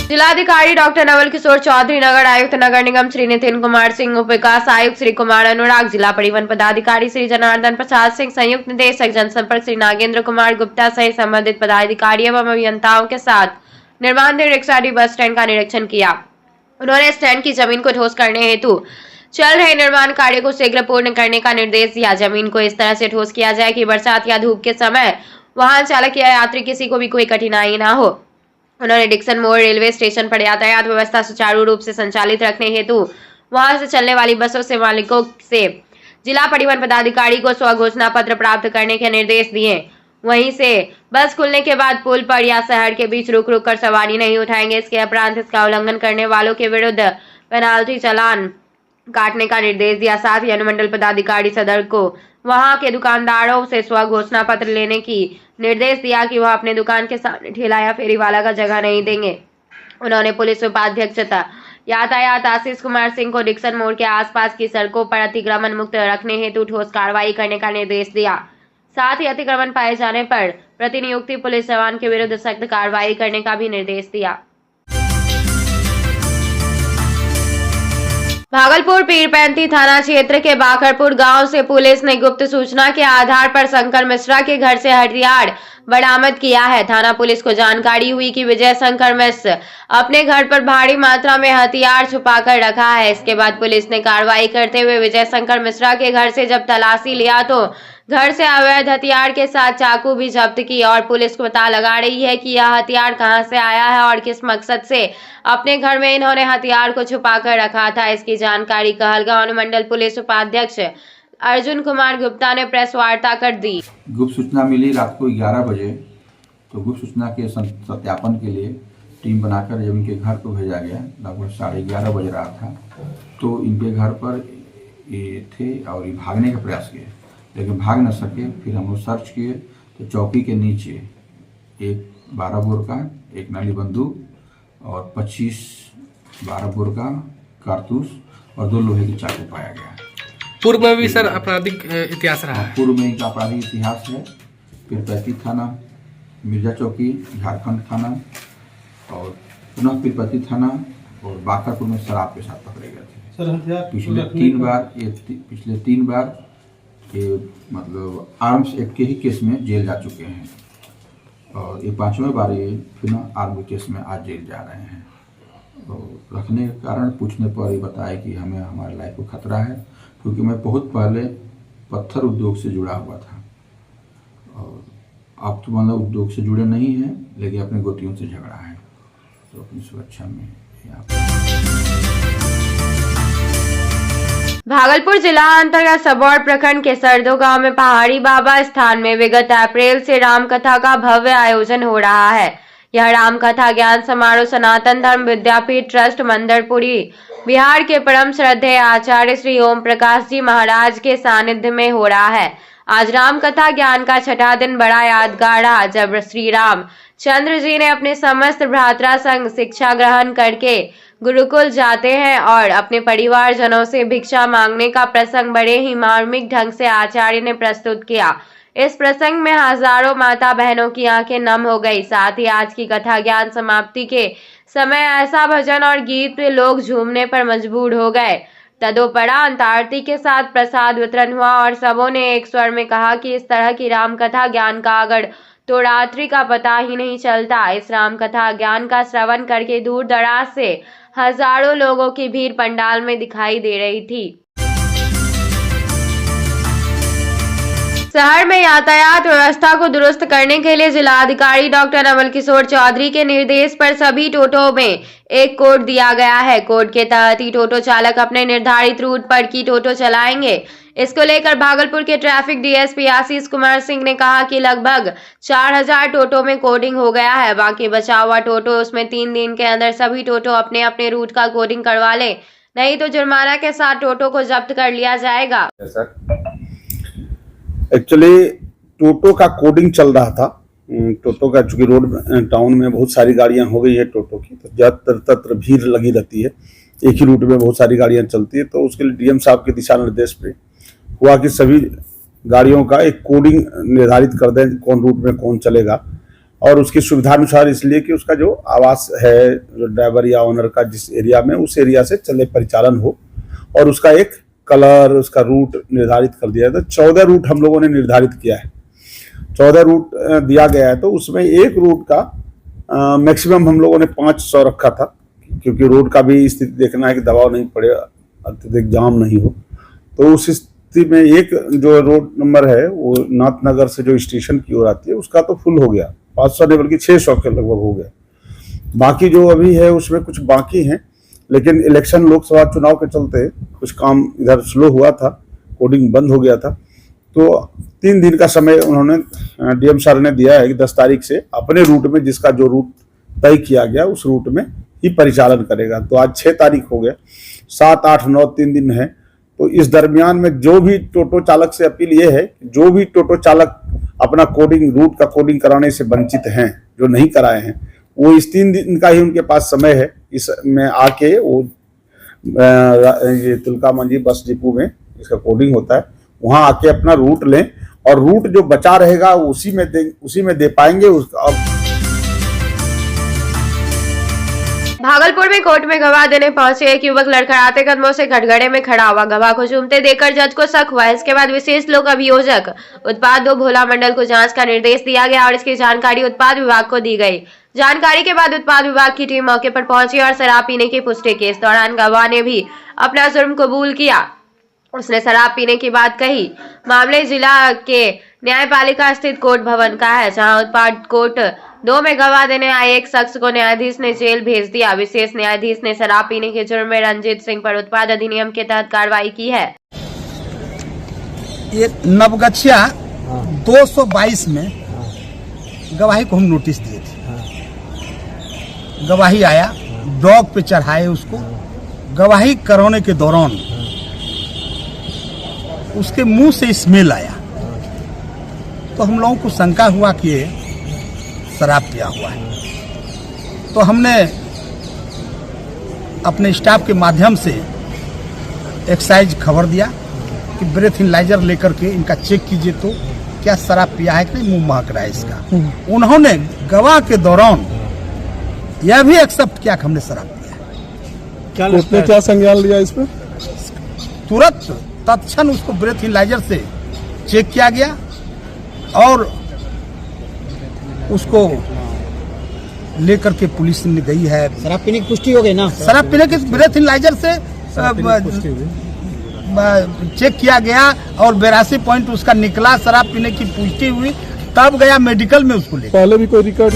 जिलाधिकारी डॉक्टर नवल किशोर चौधरी, नगर आयुक्त नगर निगम श्री नितिन कुमार सिंह, उप विकास आयुक्त श्री कुमार अनुराग, जिला परिवहन पदाधिकारी श्री जनार्दन प्रसाद सिंह, संयुक्त निदेशक जनसंपर्क श्री नागेंद्र कुमार गुप्ता सहित संबंधित पदाधिकारी एवं अभियंताओं के साथ निर्माण रिक्साडी बस स्टैंड का निरीक्षण किया। उन्होंने स्टैंड की जमीन को ठोस करने हेतु चल रहे निर्माण कार्य को शीघ्र पूर्ण करने का निर्देश दिया। जमीन को इस तरह से ठोस किया जाए कि बरसात या धूप के समय वाहन चालक या यात्री किसी को भी कोई कठिनाई न हो। उन्होंने डिक्सन मोड़ रेलवे स्टेशन पर यातायात व्यवस्था सुचारू रूप से संचालित रखने हेतु वहां से चलने वाली बसों से मालिकों से जिला परिवहन पदाधिकारी को स्वघोषणा पत्र प्राप्त करने के निर्देश दिए। वहीं से बस खुलने के बाद पुल पर या शहर के बीच रुक रुक कर सवारी नहीं उठाएंगे। इसके उपरांत इसका उल्लंघन करने वालों के विरुद्ध पेनाल्टी चालान काटने का निर्देश दिया। साथ ही अनुमंडल पदाधिकारी सदर को वहां के दुकानदारों से स्वघोषणा पत्र लेने की निर्देश दिया कि वह अपने दुकान के सामने ठेला या फेरी वाला का जगह नहीं देंगे। उन्होंने पुलिस उपाध्यक्ष यातायात आशीष कुमार सिंह को डिक्सन मोड़ के आसपास की सड़कों पर अतिक्रमण मुक्त रखने हेतु ठोस कार्रवाई करने का निर्देश दिया। साथ ही अतिक्रमण पाए जाने पर प्रतिनियुक्ति पुलिस जवान के विरुद्ध सख्त कार्रवाई करने का भी निर्देश दिया। भागलपुर पीरपैंती थाना क्षेत्र के बाखरपुर गांव से पुलिस ने गुप्त सूचना के आधार पर शंकर मिश्रा के घर से हथियार बरामद किया है। थाना पुलिस को जानकारी हुई कि विजय शंकर मिश्र अपने घर पर भारी मात्रा में हथियार छुपाकर रखा है। इसके बाद पुलिस ने कार्रवाई करते हुए विजय शंकर मिश्रा के घर से जब तलाशी लिया तो घर से अवैध हथियार के साथ चाकू भी जब्त की और पुलिस को पता लगा रही है कि यह हथियार कहां से आया है और किस मकसद से अपने घर में इन्होंने हथियार को छुपाकर रखा था। इसकी जानकारी कहलगांव अनुमंडल पुलिस उपाध्यक्ष अर्जुन कुमार गुप्ता ने प्रेस वार्ता कर दी। गुप्त सूचना मिली रात को 11 बजे, तो गुप्त सूचना के सत्यापन के लिए टीम बनाकर जब इनके घर को भेजा गया, लगभग 11:30 बज रहा था, तो इनके घर पर ये थे और ये भागने का प्रयास किए लेकिन भाग न सके। फिर हम लोग सर्च किए तो चौकी के नीचे एक 12 बोर का एक नली बंदूक और 25 12 बोर का कारतूस और 2 लोहे के चाकू पाया गया। पूर्व में भी सर आपराधिक इतिहास रहा है? पूर्व में इनका आपराधिक इतिहास है। पीरपैंती थाना, मिर्जा चौकी, झारखंड थाना और पुनः पीरपैंती थाना और बाखरपुर में शराब के साथ पकड़े गए थे। पिछले तीन बार ये मतलब आर्म्स एक्ट के ही केस में जेल जा चुके हैं और ये 5वें बार ये पुनः आर्म केस में आज जेल जा रहे हैं। तो रखने के कारण पूछने पर ये बताया कि हमें हमारे लाइफ को खतरा है, क्योंकि मैं बहुत पहले पत्थर उद्योग से जुड़ा हुआ था और आप तो मतलब उद्योग से जुड़े नहीं हैं लेकिन अपने गोतियों से झगड़ा है, तो अपनी सुरक्षा में भागलपुर जिला अंतर्गत सबौर प्रखंड के सरदो गांव में पहाड़ी बाबा स्थान में विगत अप्रैल से रामकथा का भव्य आयोजन हो रहा है। यह रामकथा ज्ञान समारोह सनातन धर्म विद्यापीठ ट्रस्ट मंदरपुरी बिहार के परम श्रद्धेय आचार्य श्री ओम प्रकाश जी महाराज के सानिध्य में हो रहा है। आज राम कथा ज्ञान का 6ठा दिन बड़ा यादगार रहा, जब श्री राम चंद्र जी ने अपने समस्त भ्रातरा संग शिक्षा ग्रहण करके गुरुकुल जाते हैं और अपने परिवार जनों से भिक्षा मांगने का प्रसंग बड़े ही मार्मिक ढंग से आचार्य ने प्रस्तुत किया। इस प्रसंग में हजारों माता बहनों की आंखें नम हो गई। साथ ही आज की कथा ज्ञान समाप्ति के समय ऐसा भजन और गीत लोग झूमने पर मजबूर हो गए। तदोपरा अंतारती के साथ प्रसाद वितरण हुआ और सबों ने एक स्वर में कहा कि इस तरह की राम कथा ज्ञान का अगर तो रात्रि का पता ही नहीं चलता। इस राम कथा ज्ञान का श्रवण करके दूर दराज से हजारों लोगों की भीड़ पंडाल में दिखाई दे रही थी। शहर में यातायात व्यवस्था को दुरुस्त करने के लिए जिलाधिकारी डॉक्टर नवल किशोर चौधरी के निर्देश पर सभी टोटों में एक कोड दिया गया है। कोड के तहत ही टोटो चालक अपने निर्धारित रूट पर की टोटो चलाएंगे। इसको लेकर भागलपुर के ट्रैफिक डीएसपी आशीष कुमार सिंह ने कहा कि लगभग 4000 टोटो में कोडिंग हो गया है। बाकी बचा हुआ टोटो उसमें 3 दिन के अंदर सभी टोटो अपने अपने रूट का कोडिंग करवा ले, नहीं तो जुर्माना के साथ टोटो को जब्त कर लिया जाएगा। एक्चुअली टोटो का कोडिंग चल रहा था। टोटो का चूंकि रोड टाउन में बहुत सारी गाड़ियां हो गई है टोटो की, तो ज्यादातर तत्र भीड़ लगी रहती है, एक ही रूट में बहुत सारी गाड़ियां चलती है। तो उसके लिए डीएम साहब के दिशा निर्देश पे हुआ कि सभी गाड़ियों का एक कोडिंग निर्धारित कर दें, कौन रूट में कौन चलेगा। और उसकी सुविधानुसार इसलिए कि उसका जो आवास है जो ड्राइवर या ओनर का जिस एरिया में उस एरिया से चले परिचालन हो और उसका एक कलर उसका रूट निर्धारित कर दिया है। तो 14 रूट हम लोगों ने निर्धारित किया है, 14 रूट दिया गया है। तो उसमें एक रूट का मैक्सिमम हम लोगों ने 500 रखा था, क्योंकि रोड का भी स्थिति देखना है कि दबाव नहीं पड़े, अत्यधिक जाम नहीं हो। तो उस स्थिति में एक जो रोड नंबर है वो नाथनगर से जो स्टेशन की ओर आती है उसका तो फुल हो गया, 500 नहीं बल्कि 600 के लगभग हो गया। बाकी जो अभी है उसमें कुछ बाकी हैं, लेकिन इलेक्शन लोकसभा चुनाव के चलते कुछ काम इधर स्लो हुआ था, कोडिंग बंद हो गया था। तो 3 दिन का समय उन्होंने डीएम सर ने दिया है कि 10 तारीख से अपने रूट में जिसका जो रूट तय किया गया उस रूट में ही परिचालन करेगा। तो आज 6 तारीख हो गया, 7, 8, 9 3 दिन है। तो इस दरमियान में जो भी टोटो चालक से अपील ये है, जो भी टोटो चालक अपना कोडिंग रूट का कोडिंग कराने से वंचित हैं, जो नहीं कराए हैं, वो इस 3 दिन का ही उनके पास समय है। इसमें आके वो ये तिलका मंजी बस डिपो में इसका कोडिंग होता है, वहां आके अपना रूट लें और रूट जो बचा रहेगा उसी में दे पाएंगे। भागलपुर में कोर्ट में गवाह देने पहुंचे एक युवक लड़खड़ाते कदमों से कटघरे में खड़ा हुआ, गवाह को चूमते देखकर जज को शक हुआ। इसके बाद विशेष लोक अभियोजक उत्पाद 2 भोला मंडल को जांच का निर्देश दिया गया और इसकी जानकारी उत्पाद विभाग को दी गई। जानकारी के बाद उत्पाद विभाग की टीम मौके पर पहुंची और शराब पीने की पुष्टि की। इस दौरान गवाह ने भी अपना जुर्म कबूल किया। उसने शराब पीने की बात कही। मामले जिला के न्यायपालिका स्थित कोर्ट भवन का है, जहां उत्पाद कोर्ट 2 में गवाह देने आए एक शख्स को न्यायाधीश ने जेल भेज दिया। विशेष न्यायाधीश ने शराब पीने के जुर्म में रंजीत सिंह पर उत्पाद अधिनियम के तहत कार्रवाई की है। ये नवगछिया 222 में गवाही को हम नोटिस दिए थे। गवाही आया, डॉग पे चढ़ाए उसको। गवाही कराने के दौरान उसके मुंह से स्मेल आया, तो हम लोगों को शंका हुआ कि ये शराब पिया हुआ है। तो हमने अपने स्टाफ के माध्यम से एक्साइज खबर दिया कि ब्रेथ एनालाइजर लेकर के इनका चेक कीजिए तो क्या शराब पिया है कि नहीं, मुंह महक रहा है इसका। उन्होंने गवाह के दौरान यह भी एक्सेप्ट किया कि हमने शराब पिया है। कोर्ट ने क्या संज्ञान लिया इस पर? तुरंत तत्क्षण उसको ब्रेथ एनालाइजर से चेक किया गया और उसको लेकर के पुलिस ने गई है। शराब पीने की पुष्टि हो गई ना? शराब पीने के ब्रेथ एनालाइजर से चेक किया गया और 82 पॉइंट उसका निकला, शराब पीने की पुष्टि हुई, तब गया मेडिकल में उसको ले। पहले भी कोई रिकॉर्ड